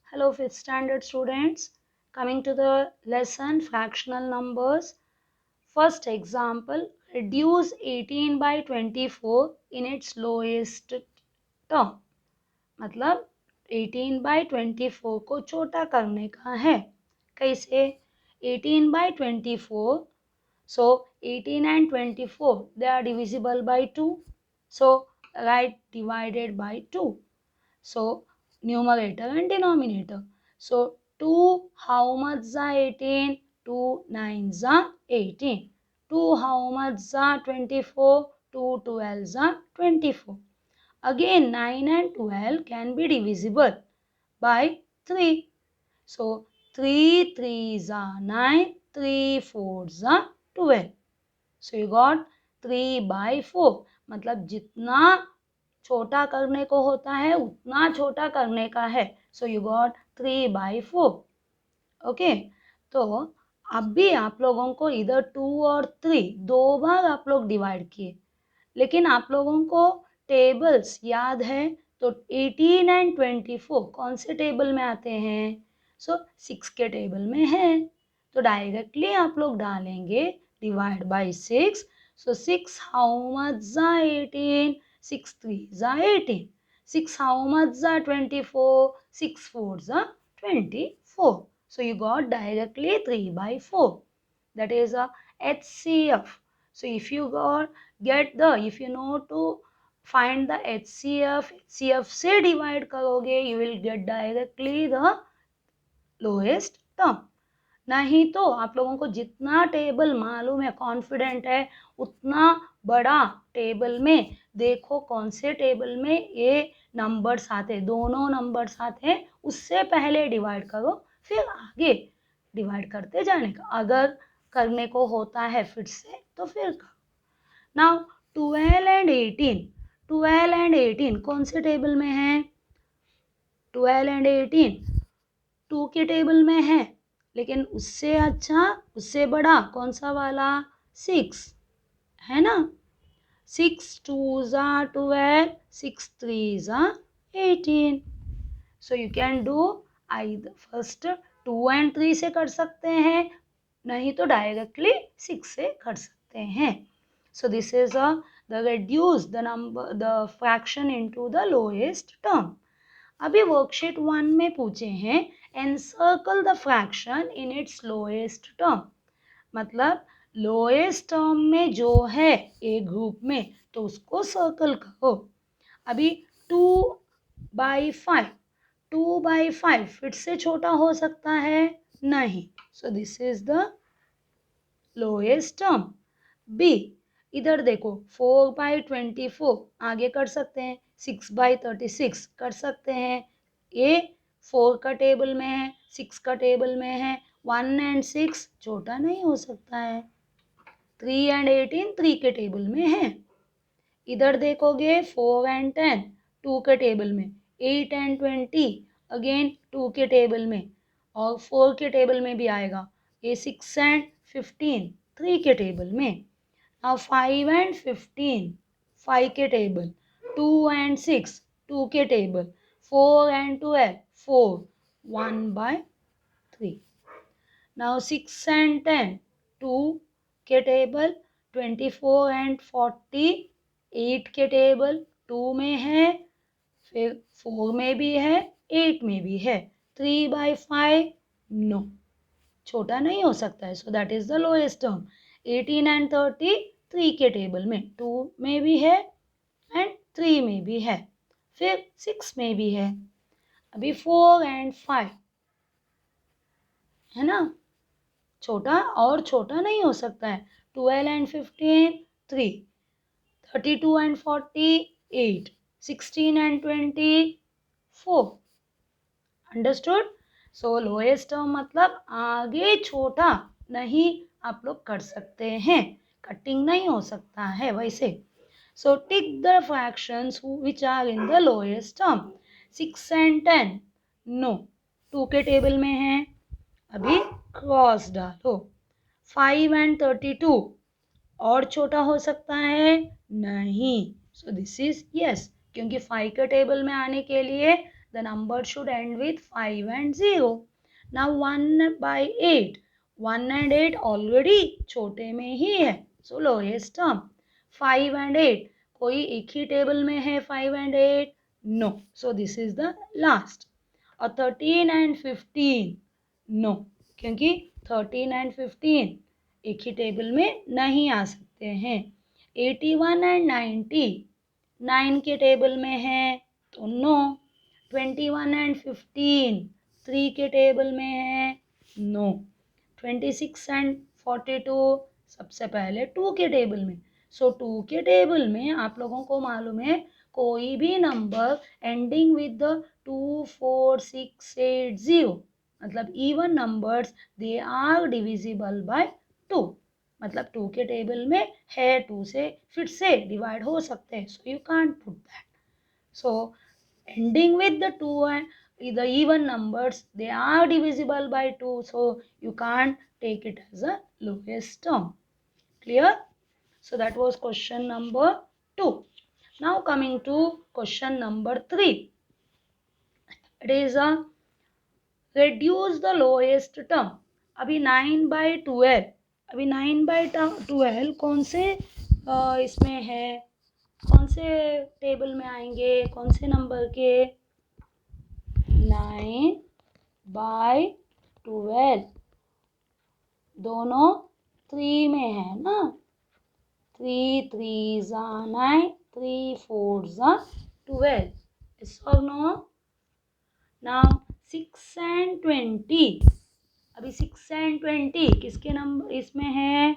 Hello, 5th standard students. Coming to the lesson fractional numbers. First example, reduce 18 by 24 in its lowest term. मतलब 18 by 24 को छोटा करने का है. कैसे? 18 by 24. So 18 and 24 they are divisible by 2. So write divided by 2. So numerator and denominator. So 2 how much are 18? 2 9s are 18. 2 how much are 24? 2 12s are 24. Again 9 and 12 can be divisible by 3. So 3 3s are 9, 3 4s are 12. So you got 3 by 4. मतलब जितना छोटा करने को होता है उतना छोटा करने का है. So you got 3 by 4. Okay, तो अब भी आप लोगों को इधर 2 और 3 दो बार आप लोग डिवाइड किए, लेकिन आप लोगों को टेबल्स याद है. तो 18 एंड 24 कौन से टेबल में आते हैं? सो 6 के टेबल में है. तो डायरेक्टली आप लोग डालेंगे divide by 6. So 6 how much are 18? 6 3s are 18. 6 how much are 24? 6 4s are 24. So you got directly 3 by 4. That is a HCF. So if you know to find the HCF से divide करोगे, you will get directly the lowest term. नहीं तो आप लोगों को जितना table मालूम है, कॉन्फिडेंट है, उतना बड़ा टेबल में देखो कौन से टेबल में ये नंबर्स आते, दोनों नंबर्स आते, उससे पहले डिवाइड करो, फिर आगे डिवाइड करते जाने का. अगर करने को होता है फिर से तो फिर करो. नाउ 12 एंड 18 कौन से टेबल में है? 12 एंड 18 2 के टेबल में है, लेकिन उससे अच्छा, उससे बड़ा कौन सा वाला? 6 है ना. 6 2s are 12, 6 3s are 18. So you can do either first 2 and 3 से कर सकते हैं, नहीं तो डायरेक्टली 6 से कर सकते हैं. So this is the reduce the fraction into the lowest term. अभी वर्कशीट 1 में पूछे हैं encircle the fraction in its lowest term. मतलब लोएस्ट टर्म में जो है ए ग्रुप में, तो उसको सर्कल करो. अभी 2/5 फिर से छोटा हो सकता है? नहीं. So this is the lowest term. B, इधर देखो 4/24 आगे कर सकते हैं, 6/36 कर सकते हैं. ए 4 का टेबल में है, 6 का टेबल में है, 1 एंड 6 छोटा नहीं हो सकता है. 3 एंड 18 3 के टेबल में है. इधर देखोगे 4 एंड 10 2 के टेबल में, 8 एंड 20 अगेन 2 के टेबल में, और 4 के टेबल में भी आएगा. ये 6 एंड 15 3 के टेबल में. Now 5 and 15 5 के टेबल, 2 and 6 2 के टेबल, 4 and 12 4 1/3. Now 6 and 10 2 के टेबल, 24 and 40 8 के टेबल, 2 में है, फिर 4 में भी है, 8 में भी है. 3/5 नो, छोटा नहीं हो सकता है. So that is the lowest term. 18 and 30 3 के टेबल में, 2 में भी है एंड 3 में भी है, फिर 6 में भी है. अभी 4 एंड 5 है ना, छोटा और छोटा नहीं हो सकता है. 12 and 15 3, 32 and 40 8, 16 and 20 4. Understood. So lowest term मतलब आगे छोटा नहीं आप लोग कर सकते हैं, कटिंग नहीं हो सकता है वैसे. So tick the fractions which are in the lowest term. 6 and 10 no, 2 के टेबल में है, अभी क्रॉस डालो. 5 एंड 32 और छोटा हो सकता है? नहीं. सो दिस इज यस, क्योंकि 5 के टेबल में आने के लिए the number should end with 5 and 0. Now 1 by 8, 1 and 8 already छोटे में ही है, so lowest term. 5 and 8 कोई एक ही टेबल में है 5 and 8? No, so this is the last. और 13 and 15, no, क्योंकि 13 and 15 एक ही टेबल में नहीं आ सकते हैं. 81 and 90 9 के टेबल में है तो नो. 21 and 15 3 के टेबल में है, नो. 26 and 42 सबसे पहले 2 के टेबल में. सो 2 के टेबल में आप लोगों को मालूम है कोई भी नंबर एंडिंग विद द 2 4 6 8 0 मतलब even numbers they are divisible by 2. मतलब 2 के टेबल में है, 2 से फिर से डिवाइड हो सकते हैं, so you can't put that. So ending with the 2 and the even numbers, they are divisible by 2, so you can't take it as a lowest term. Clear? So that was question number 2. Now coming to question number 3. It is a reduce the lowest term. अभी 9 by 12, अभी 9 by 12 कौन से इसमें है, कौन से table में आएंगे, कौन से नंबर के? 9 by 12 दोनों 3 में है ना. 3 3s are 9, 3 4s are 12. Yes or no? Now 6 and 20, अभी 6 and 20 किसके नंबर इसमें है?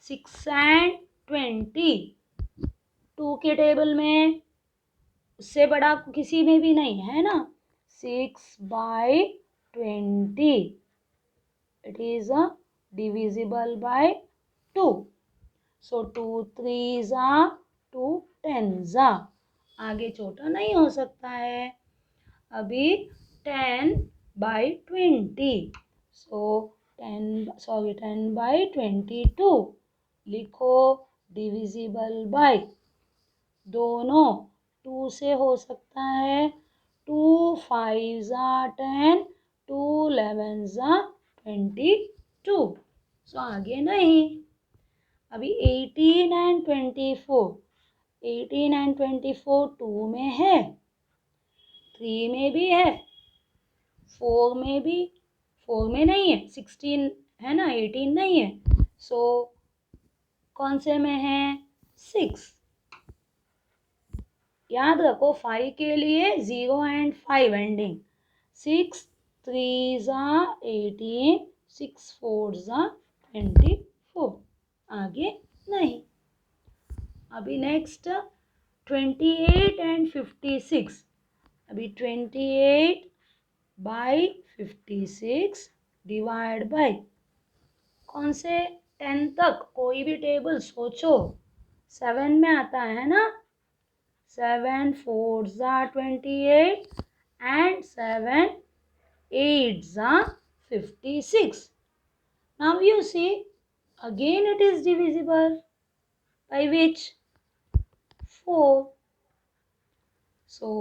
6 and 20 2 के टेबल में, उससे बड़ा किसी में भी नहीं है ना. 6 by 20 it is a divisible by 2. So 2 3s are 2 10s are. आगे छोटा नहीं हो सकता है. अभी 10 by 20, so 10 by 22 लिखो. डिविजिबल बाय दोनों 2 से हो सकता है. 2 5s are 10, 2 11s are 22. सो आगे नहीं. अभी 18 and 24, 18 and 24 2 में है, 3 में भी है, 4 में भी, 4 में नहीं है. 16 है ना, 18 नहीं है. सो कौन से में है? 6. याद रखो 5 के लिए 0 and 5 ending. 6 3s are 18, 6 4s are 24. आगे नहीं. अभी नेक्स्ट 28 and 56. अभी 28 by 56 डिवाइड बाय कौन से 10 तक कोई भी टेबल सोचो. 7 में आता है ना. 7 4s are 28 and 7 8s are 56. Now you see again it is divisible by which? 4. So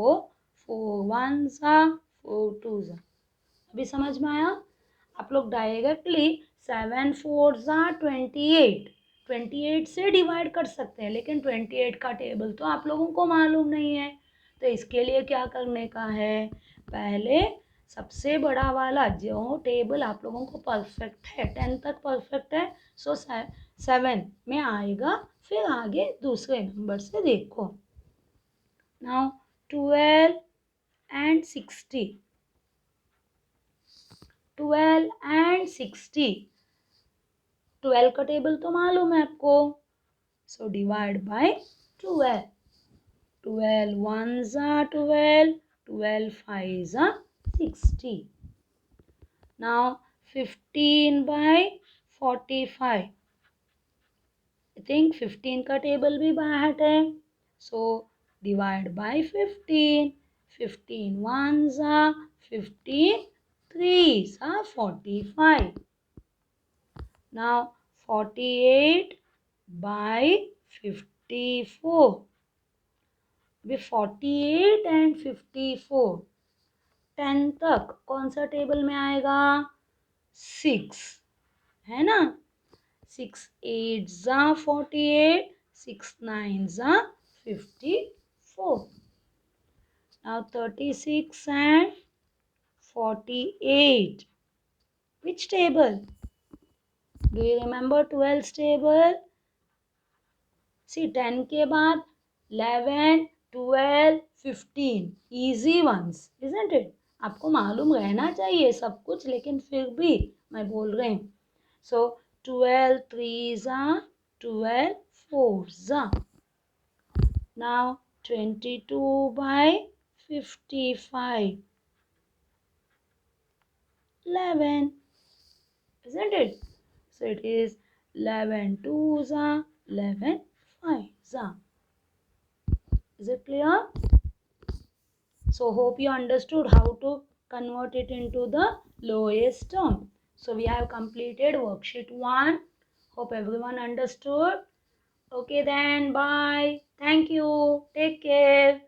4 1s are 4 2s are. अभी समझ में आया? आप लोग डायरेक्टली 7 4s are 28 से डिवाइड कर सकते हैं, लेकिन 28 का टेबल तो आप लोगों को मालूम नहीं है. तो इसके लिए क्या करने का है? पहले सबसे बड़ा वाला जो टेबल आप लोगों को परफेक्ट है, 10 तक परफेक्ट है, सो 7 में आएगा. फिर आगे दूसरे नंबर से देखो. नाउ 12 and 60, 12 and 60, 12 का टेबल तो मालूम है आपको. So divide by 12. 12 1s are 12, 12 5s are 60. Now 15 by 45. I think 15 का टेबल भी बाहर है. So divide by 15. 15 1s are 15, 3s are 45. Now 48 by 54. अभी 48 एंड 54, 10 तक कौन सा टेबल में आएगा? 6, है ना? 6 8 जा 48, 6 9 जा 54. Now 36 and 48. Which table? Do you remember 12's table? See 10 के बाद 11, 12, 15. Easy ones, isn't it? आपको मालूम रहना चाहिए सब कुछ, लेकिन फिर भी मैं बोल रही हूँ. So 12 3s are 12 4s are. Now 22 by 55. 11. Isn't it? So it is 11 2s are 11 5s are. Is it clear? So hope you understood how to convert it into the lowest term. So we have completed worksheet 1. Hope everyone understood. Okay then, bye. Thank you. Take care.